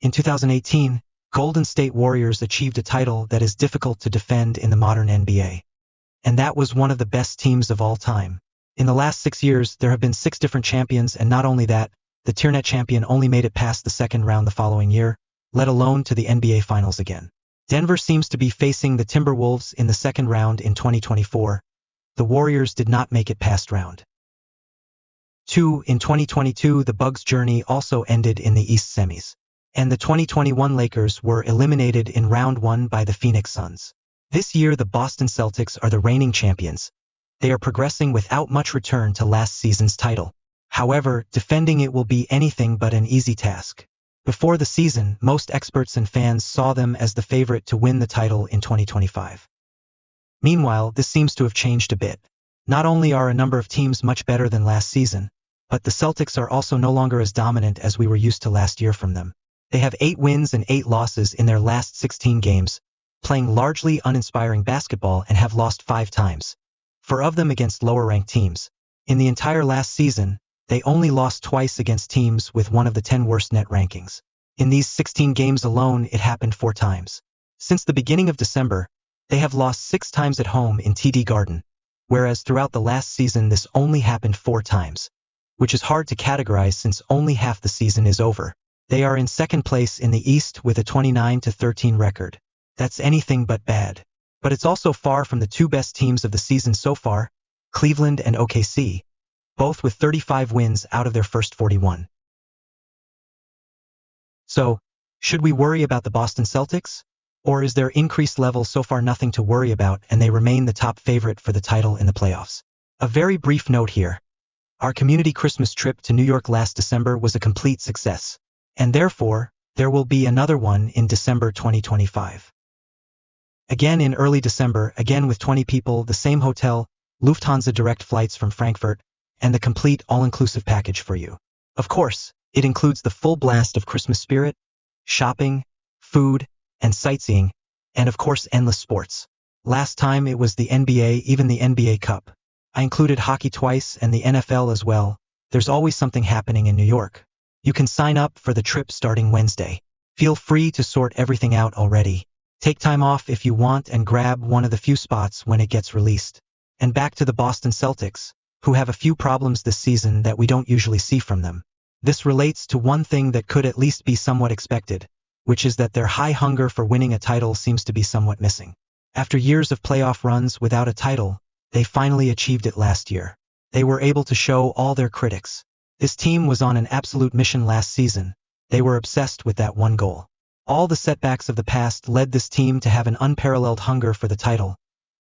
In 2018, Golden State Warriors achieved a title that is difficult to defend in the modern NBA. And that was one of the best teams of all time. In the last 6 years, there have been 6 different champions, and not only that, the Tierney champion only made it past the second round the following year, let alone to the NBA Finals again. Denver seems to be facing the Timberwolves in the second round in 2024. The Warriors did not make it past round 2. In 2022, the Bucks' journey also ended in the East semis. And the 2021 Lakers were eliminated in round 1 by the Phoenix Suns. This year, the Boston Celtics are the reigning champions. They are progressing without much return to last season's title. However, defending it will be anything but an easy task. Before the season, most experts and fans saw them as the favorite to win the title in 2025. Meanwhile, this seems to have changed a bit. Not only are a number of teams much better than last season, but the Celtics are also no longer as dominant as we were used to last year from them. They have 8 wins and 8 losses in their last 16 games, playing largely uninspiring basketball, and have lost 5 times. 4 of them against lower-ranked teams. In the entire last season, they only lost twice against teams with one of the 10 worst net rankings. In these 16 games alone, it happened 4 times. Since the beginning of December, they have lost 6 times at home in TD Garden, whereas throughout the last season this only happened 4 times, which is hard to categorize since only half the season is over. They are in second place in the East with a 29-13 record. That's anything but bad. But it's also far from the 2 best teams of the season so far, Cleveland and OKC, both with 35 wins out of their first 41. So, should we worry about the Boston Celtics? Or is their increased level so far nothing to worry about and they remain the top favorite for the title in the playoffs? A very brief note here. Our community Christmas trip to New York last December was a complete success. And therefore, there will be another one in December 2025. Again in early December, again with 20 people, the same hotel, Lufthansa direct flights from Frankfurt, and the complete all-inclusive package for you. Of course, it includes the full blast of Christmas spirit, shopping, food, and sightseeing, and of course endless sports. Last time it was the NBA, even the NBA Cup. I included hockey twice and the NFL as well. There's always something happening in New York. You can sign up for the trip starting Wednesday. Feel free to sort everything out already. Take time off if you want and grab one of the few spots when it gets released. And back to the Boston Celtics, who have a few problems this season that we don't usually see from them. This relates to one thing that could at least be somewhat expected, which is that their high hunger for winning a title seems to be somewhat missing. After years of playoff runs without a title, they finally achieved it last year. They were able to show all their critics. This team was on an absolute mission last season. They were obsessed with that one goal. All the setbacks of the past led this team to have an unparalleled hunger for the title,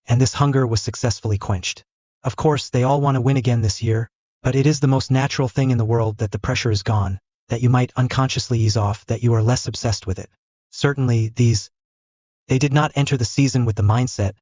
and this hunger was successfully quenched. Of course, they all want to win again this year, but it is the most natural thing in the world that the pressure is gone, that you might unconsciously ease off, that you are less obsessed with it. Certainly, they did not enter the season with the mindset,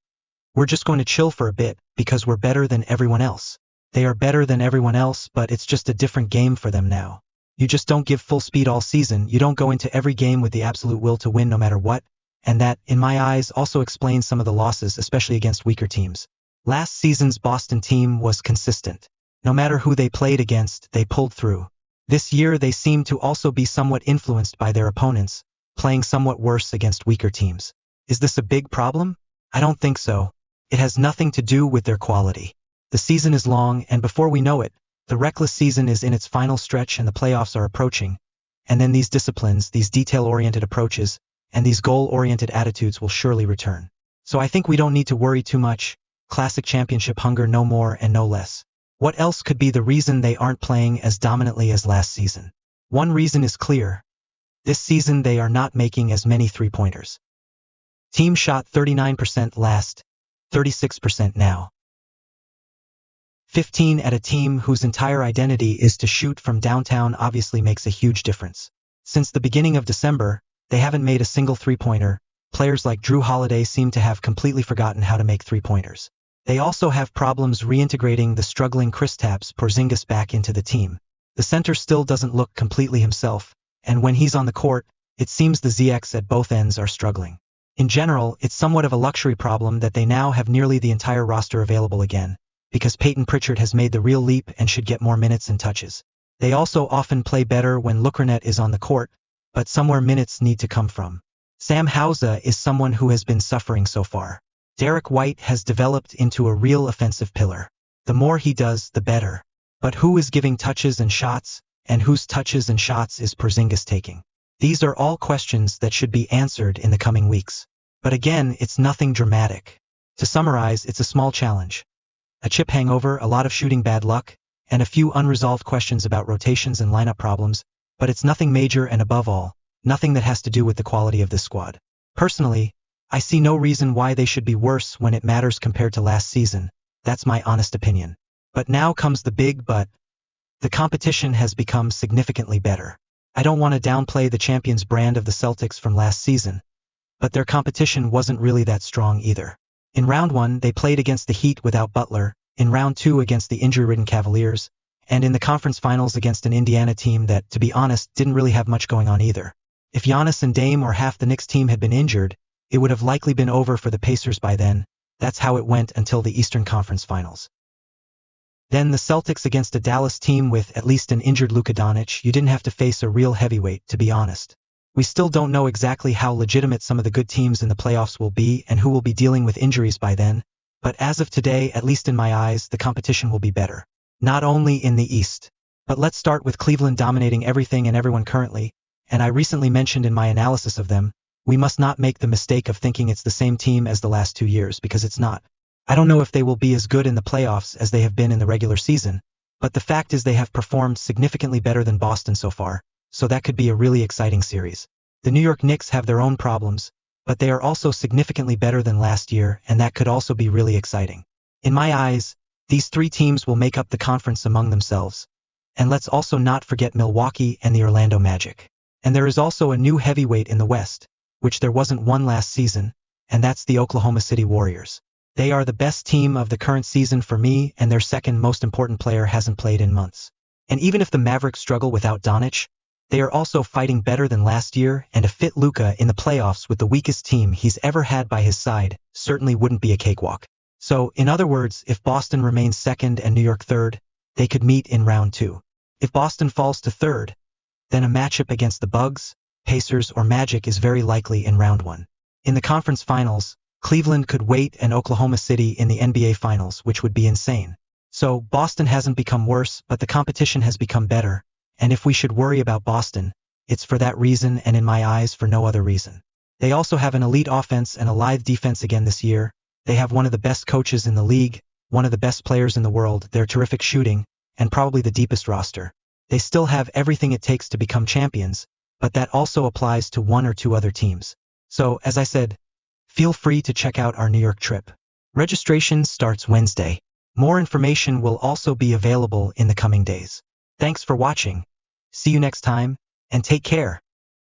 we're just going to chill for a bit, because we're better than everyone else. They are better than everyone else, but it's just a different game for them now. You just don't give full speed all season, you don't go into every game with the absolute will to win no matter what, and that, in my eyes, also explains some of the losses, especially against weaker teams. Last season's Boston team was consistent. No matter who they played against, they pulled through. This year they seem to also be somewhat influenced by their opponents, playing somewhat worse against weaker teams. Is this a big problem? I don't think so. It has nothing to do with their quality. The season is long, and before we know it, the reckless season is in its final stretch and the playoffs are approaching. And then these disciplines, these detail-oriented approaches, and these goal-oriented attitudes will surely return. So I think we don't need to worry too much. Classic championship hunger, no more and no less. What else could be the reason they aren't playing as dominantly as last season? One reason is clear. This season they are not making as many three-pointers. Team shot 39% last, 36% now. 15 at a team whose entire identity is to shoot from downtown obviously makes a huge difference. Since the beginning of December, they haven't made a single three-pointer. Players like Drew Holiday seem to have completely forgotten how to make three-pointers. They also have problems reintegrating the struggling Kristaps Porzingis back into the team. The center still doesn't look completely himself, and when he's on the court, it seems the ZX at both ends are struggling. In general, it's somewhat of a luxury problem that they now have nearly the entire roster available again, because Peyton Pritchard has made the real leap and should get more minutes and touches. They also often play better when Lukernet is on the court, but somewhere minutes need to come from. Sam Hauser is someone who has been suffering so far. Derek White has developed into a real offensive pillar. The more he does, the better. But who is giving touches and shots, and whose touches and shots is Porzingis taking? These are all questions that should be answered in the coming weeks. But again, it's nothing dramatic. To summarize, it's a small challenge. A chip hangover, a lot of shooting bad luck, and a few unresolved questions about rotations and lineup problems, but it's nothing major and above all, nothing that has to do with the quality of this squad. Personally, I see no reason why they should be worse when it matters compared to last season. That's my honest opinion. But now comes the big but. The competition has become significantly better. I don't want to downplay the champions brand of the Celtics from last season, but their competition wasn't really that strong either. In round 1, they played against the Heat without Butler, in round 2 against the injury-ridden Cavaliers, and in the conference finals against an Indiana team that, to be honest, didn't really have much going on either. If Giannis and Dame or half the Knicks team had been injured, it would have likely been over for the Pacers by then. That's how it went until the Eastern Conference Finals. Then the Celtics against a Dallas team with at least an injured Luka Doncic. You didn't have to face a real heavyweight, to be honest. We still don't know exactly how legitimate some of the good teams in the playoffs will be and who will be dealing with injuries by then, but as of today, at least in my eyes, the competition will be better. Not only in the East. But let's start with Cleveland dominating everything and everyone currently, and I recently mentioned in my analysis of them, we must not make the mistake of thinking it's the same team as the last 2 years, because it's not. I don't know if they will be as good in the playoffs as they have been in the regular season, but the fact is they have performed significantly better than Boston so far, so that could be a really exciting series. The New York Knicks have their own problems, but they are also significantly better than last year, and that could also be really exciting. In my eyes, these 3 teams will make up the conference among themselves. And let's also not forget Milwaukee and the Orlando Magic. And there is also a new heavyweight in the West, which there wasn't one last season, and that's the Oklahoma City Warriors. They are the best team of the current season for me, and their second most important player hasn't played in months. And even if the Mavericks struggle without Doncic, they are also fighting better than last year, and a fit Luka in the playoffs with the weakest team he's ever had by his side certainly wouldn't be a cakewalk. So, in other words, if Boston remains second and New York third, they could meet in round 2. If Boston falls to third, then a matchup against the Bucks, Pacers, or Magic is very likely in round 1. In the conference finals, Cleveland could wait and Oklahoma City in the NBA Finals, which would be insane. So, Boston hasn't become worse, but the competition has become better, and if we should worry about Boston, it's for that reason and in my eyes for no other reason. They also have an elite offense and a live defense again this year. They have one of the best coaches in the league, one of the best players in the world, they're terrific shooting, and probably the deepest roster. They still have everything it takes to become champions, but that also applies to 1 or 2 other teams. So, as I said, feel free to check out our New York trip. Registration starts Wednesday. More information will also be available in the coming days. Thanks for watching. See you next time, and take care.